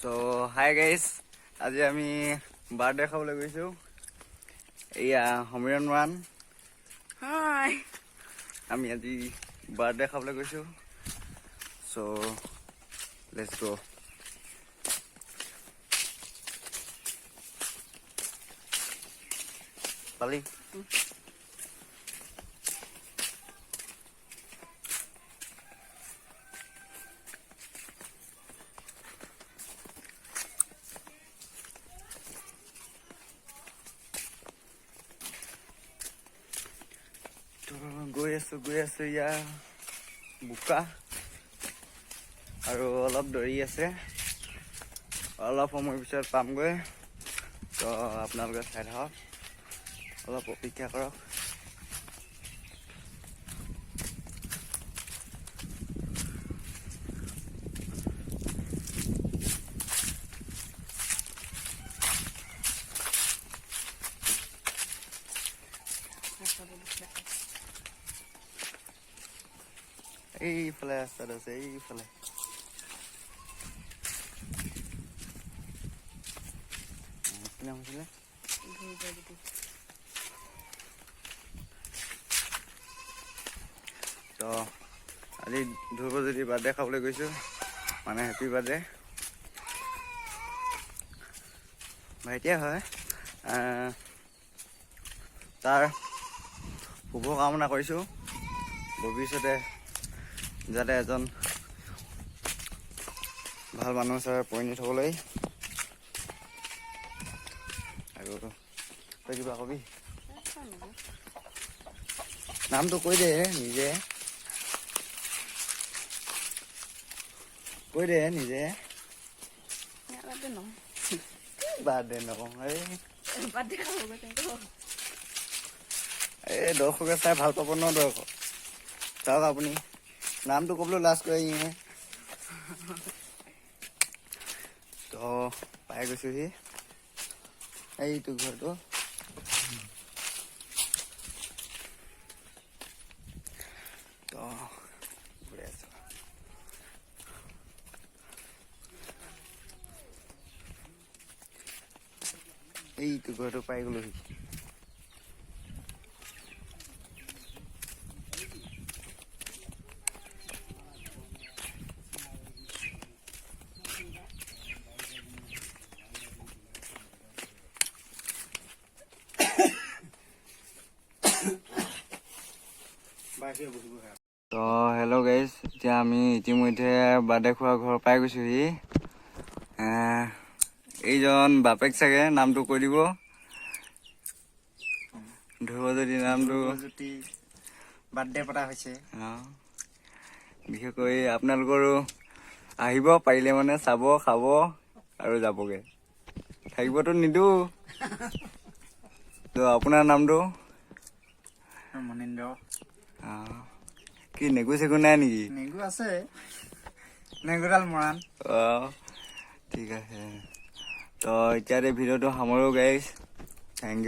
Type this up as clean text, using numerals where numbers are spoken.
So hi guys, আজি আমি birthday খাবলৈ গৈছো। এয়া সমীৰণ মান। হাই আমি আজি বাৰ্থডে খাবলৈ গৈছো। So let's go. পালি গৈ আছো ইয়া বোকা আৰু অলপ দৌৰি আছে, অলপ সময় পিছত পামগৈ। তো আপোনালোকে চাই থাকক, অলপ অপেক্ষা কৰক। এইফালে ৰাস্তাত আছে, এইফালে। কি নাম আছিলে? তো আজি ধ্ৰুৱজ্যোতি বাৰ্থডে খাবলৈ গৈছো, মানে হেপী বাৰ্থডে। ভাইটিয়ে হয়, তাৰ শুভ কামনা কৰিছোঁ ভৱিষ্যতে যাতে এজন ভাল মানুহ হিচাপে পৰিণত হ'বলৈ। আৰু তই কিবা কবি? নামটো কৈ দে নিজে, কৈ দে নিজে। বাৰ্থডে নকওঁ, এই দৰ্শকে চাই ভাল পাব ন। দৰ্শক চাওক, আপুনি নামটো ক'বলৈ লাজ কৰে ইহে। তো পাই গৈছোহি এইটো ঘৰটো। তো ঘূৰি আছো, এইটো ঘৰটো পাই গ'লোহি। তো হেল্ল' গাইজ, এতিয়া আমি ইতিমধ্যে বাৰ্থডে খোৱা ঘৰ পাই গৈছোহি। এইজন বাপেক চাগে, নামটো কৈ দিব। ধ্ৰুৱজ্যোতি নামটো বাৰ্থডে পতা হৈছে। বিশেষকৈ আপোনালোকৰো আহিব পাৰিলে, মানে চাব, খাব আৰু যাবগে। থাকিবতো নিদিওঁ। তো আপোনাৰ নামটো? মনিন্দ্ৰ। কি নেগু চেগু নাই নেকি? নেগু আছে, নেগুডাল মৰাণ। ঠিক আছে। তো এতিয়া ভিডিঅ'টো সামৰো গাইজ। Thank U.